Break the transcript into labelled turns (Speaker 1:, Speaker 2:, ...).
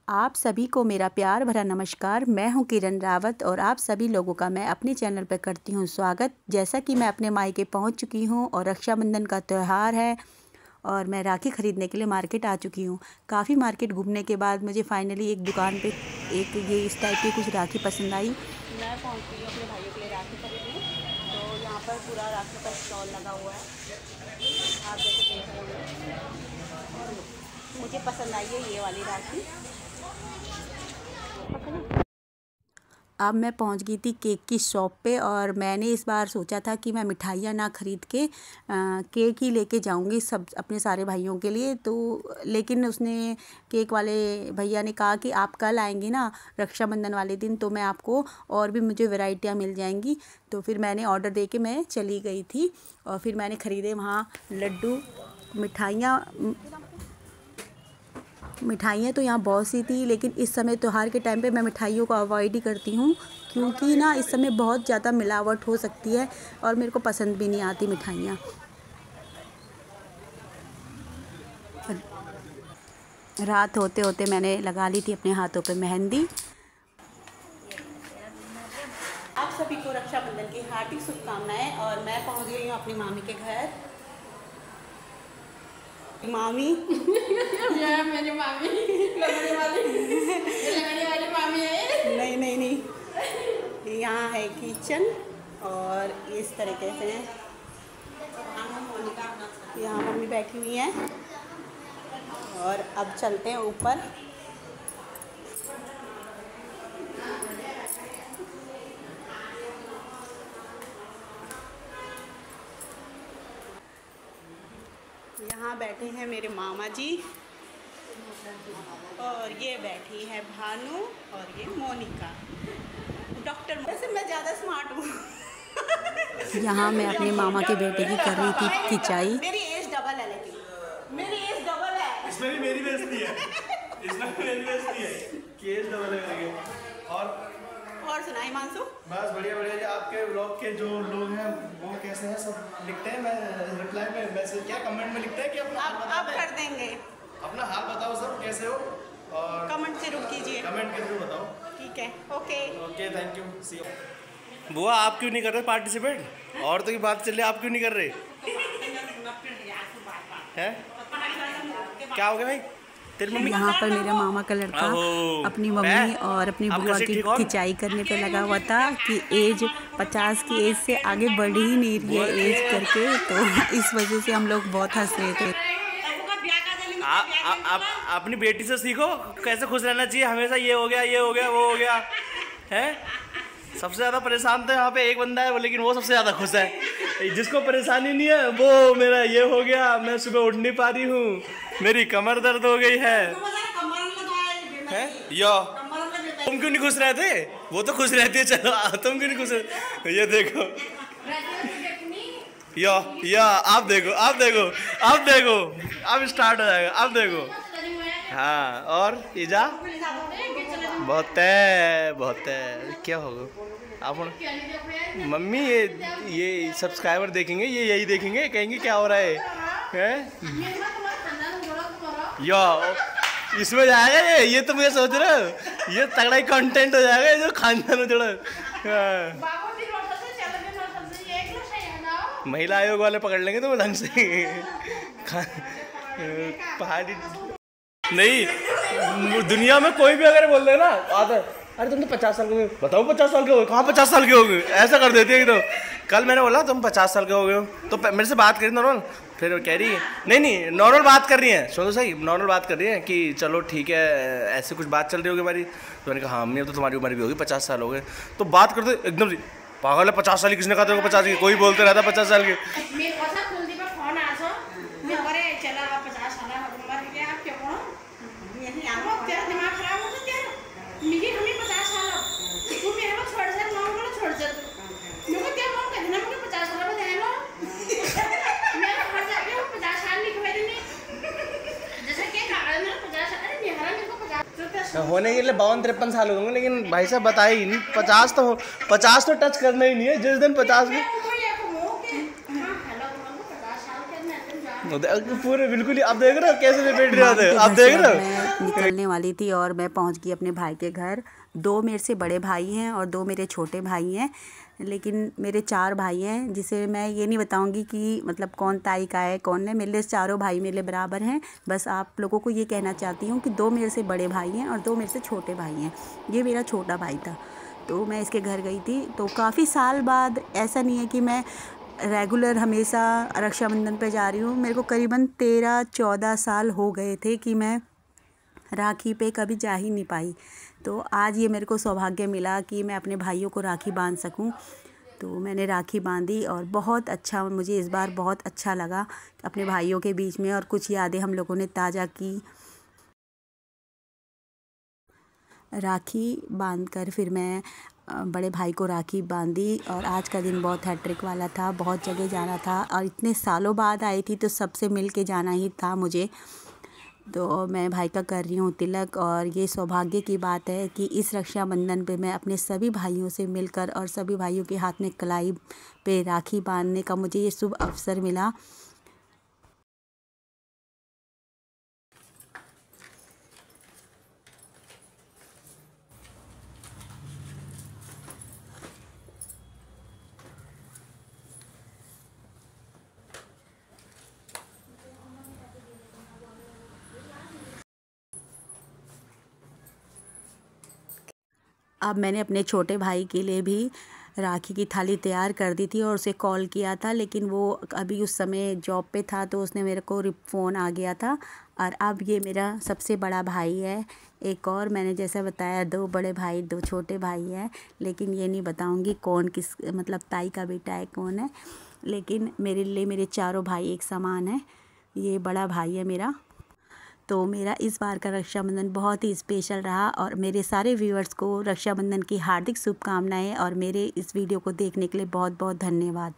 Speaker 1: आप सभी को मेरा प्यार भरा नमस्कार। मैं हूं किरण रावत और आप सभी लोगों का मैं अपने चैनल पर करती हूं स्वागत। जैसा कि मैं अपने मायके पहुंच चुकी हूं और रक्षाबंधन का त्यौहार है और मैं राखी ख़रीदने के लिए मार्केट आ चुकी हूं। काफ़ी मार्केट घूमने के बाद मुझे फाइनली एक दुकान पे एक ये इस टाइप की कुछ राखी पसंद आई। मैं पहुँच गई अपने भाइयों के लिए राखी खरीदने। तो यहाँ पर पूरा राखी का स्टॉल लगा हुआ है, आप जैसे देख रहे हो। मुझे पसंद आई है ये वाली राखी। अब मैं पहुंच गई थी केक की शॉप पे और मैंने इस बार सोचा था कि मैं मिठाइयाँ ना ख़रीद के केक ही लेके जाऊंगी सब अपने सारे भाइयों के लिए। तो लेकिन उसने केक वाले भैया ने कहा कि आप कल आएंगी ना रक्षाबंधन वाले दिन, तो मैं आपको और भी मुझे वैरायटियाँ मिल जाएंगी। तो फिर मैंने ऑर्डर दे के मैं चली गई थी और फिर मैंने ख़रीदे वहाँ लड्डू। मिठाइयाँ तो यहाँ बहुत सी थी, लेकिन इस समय त्योहार के टाइम पे मैं मिठाइयों को अवॉइड ही करती हूँ क्योंकि ना इस समय बहुत ज़्यादा मिलावट हो सकती है और मेरे को पसंद भी नहीं आती मिठाइयाँ। रात होते होते मैंने लगा ली थी अपने हाथों पे मेहंदी। आप सभी को रक्षाबंधन की हार्दिक शुभकामनाएं। और मैं पहुँच गई हूँ अपनी मामी के घर। मामी
Speaker 2: ये मेरी मामी लगने वाली मामी है।
Speaker 1: नहीं, यहाँ है किचन और इस तरीके से यहाँ मम्मी बैठी हुई हैं और अब चलते हैं ऊपर। यहाँ बैठे हैं मेरे मामा जी और ये बैठी है भानु और ये मोनिका। डॉक्टर वैसे मैं ज़्यादा स्मार्ट हूँ। यहाँ मैं अपने मामा के बेटे की कर रही थी खिंचाई। मेरी एज डबल है, लेकिन मेरी एज डबल है।
Speaker 3: इसमें भी मेरी बेइज्जती है, इसमें भी मेरी बेइज्जती है कि एज डबल है मेरी।
Speaker 1: और सुनाई मानसू?
Speaker 3: बस बढ़िया बढ़िया जी। आपके ब्लॉग के जो लोग हैं वो कैसे हैं सब लिखते हैं। मैं रिप्लाई में मैसेज क्या कमेंट में लिखते हैं कि अपना
Speaker 1: आप कर देंगे।
Speaker 3: अपना हाल बताओ सब कैसे हो और
Speaker 1: कमेंट जरूर कीजिए।
Speaker 3: कमेंट के थ्रू बताओ।
Speaker 1: ठीक है, okay
Speaker 3: thank you, see you. बुआ आप क्यों नहीं कर रहे पार्टिसिपेट? औरतों की बात चल रही, आप क्यों नहीं कर रहे हैं? क्या हो गया भाई?
Speaker 1: यहाँ पर मेरा मामा का लड़का अपनी मम्मी और अपनी बुआ की खिंचाई करने पे लगा हुआ था कि एज 50 की एज से आगे बढ़ ही नहीं रही है एज करके। तो इस वजह से हम लोग बहुत हंस रहे थे।
Speaker 3: आप अपनी बेटी से सीखो कैसे खुश रहना चाहिए। हमेशा ये हो गया वो हो गया है। सबसे ज़्यादा परेशान तो यहाँ पे एक बंदा है वो, लेकिन वो सबसे ज़्यादा खुश है। जिसको परेशानी नहीं है वो मेरा ये हो गया, मैं सुबह उठ नहीं पा रही हूँ, मेरी कमर दर्द हो गई है? यो तुम क्यों नहीं खुश रहते? वो तो खुश रहती है, चलो तुम क्यों नहीं खुश रहते? ये देखो यो आप देखो अब स्टार्ट हो जाएगा, अब देखो। हाँ और ईजा बहुत है क्या होगा आप मम्मी ये सब्सक्राइबर देखेंगे, ये यही देखेंगे, कहेंगे क्या हो रहा है? यो इसमें जाएगा ये तो मुझे सोच रहे हो ये तगड़ा ही कंटेंट हो जाएगा जो खानदान में जुड़ा। महिला आयोग वाले पकड़ लेंगे तो वो ढंग से पहाड़ी नहीं। दुनिया में कोई भी अगर बोल दे ना आता, अरे तुम तो 50 साल के हो, बताओ 50 साल के हो, कहाँ 50 साल के हो गए, ऐसा कर देती है। तो कल मैंने बोला तुम 50 साल के हो गए हो, तो मेरे से बात करी नॉर्मल, फिर कह रही है नहीं नॉर्मल बात कर रही है, सुनो सही नॉर्मल बात कर रही है कि चलो ठीक है ऐसे कुछ बात चल रही होगी हमारी। तो मैंने कहा हाँ मम्मी अब तो तुम्हारी उम्र भी होगी, 50 साल हो गए। तो बात करते एकदम पागल है, 50 साल की किसने कहा तेरे को 50 की? कोई बोलते रहता 50 साल के। होने के लिए 52-53 साल हो गए, लेकिन भाई साहब बताए ही नहीं 50 तो टच करना ही नहीं है। जिस दिन 50 की पूरे बिल्कुल ही आप देख रहे हो कैसे लपेट रहे होते, आप देख रहे हो।
Speaker 1: मैं निकलने वाली थी और मैं पहुंच गई अपने भाई के घर। 2 मेरे से बड़े भाई हैं और 2 मेरे छोटे भाई हैं, लेकिन मेरे 4 भाई हैं जिसे मैं ये नहीं बताऊंगी कि मतलब कौन ताई का है कौन है। मेरे लिए चारों भाई मेरे लिए बराबर हैं। बस आप लोगों को ये कहना चाहती हूँ कि 2 मेरे से बड़े भाई हैं और 2 मेरे से छोटे भाई हैं। ये मेरा छोटा भाई था, तो मैं इसके घर गई थी। तो काफ़ी साल बाद, ऐसा नहीं है कि मैं रेगुलर हमेशा रक्षाबंधन पे जा रही हूँ। मेरे को करीबन 13-14 साल हो गए थे कि मैं राखी पे कभी जा ही नहीं पाई। तो आज ये मेरे को सौभाग्य मिला कि मैं अपने भाइयों को राखी बांध सकूं। तो मैंने राखी बांधी और बहुत अच्छा, मुझे इस बार बहुत अच्छा लगा अपने भाइयों के बीच में, और कुछ यादें हम लोगों ने ताज़ा की। राखी बांधकर फिर मैं बड़े भाई को राखी बांधी और आज का दिन बहुत हैट्रिक वाला था। बहुत जगह जाना था और इतने सालों बाद आई थी तो सबसे मिल के जाना ही था मुझे। तो मैं भाई का कर रही हूँ तिलक, और ये सौभाग्य की बात है कि इस रक्षाबंधन पे मैं अपने सभी भाइयों से मिलकर और सभी भाइयों के हाथ में कलाई पे राखी बांधने का मुझे ये शुभ अवसर मिला। अब मैंने अपने छोटे भाई के लिए भी राखी की थाली तैयार कर दी थी और उसे कॉल किया था, लेकिन वो अभी उस समय जॉब पे था तो उसने मेरे को फ़ोन आ गया था। और अब ये मेरा सबसे बड़ा भाई है। एक और मैंने जैसा बताया 2 बड़े भाई 2 छोटे भाई हैं, लेकिन ये नहीं बताऊंगी कौन किस मतलब ताई का बेटा है कौन है। लेकिन मेरे लिए मेरे चारों भाई एक समान हैं। ये बड़ा भाई है मेरा। तो मेरा इस बार का रक्षाबंधन बहुत ही स्पेशल रहा और मेरे सारे व्यूअर्स को रक्षाबंधन की हार्दिक शुभकामनाएं और मेरे इस वीडियो को देखने के लिए बहुत बहुत धन्यवाद।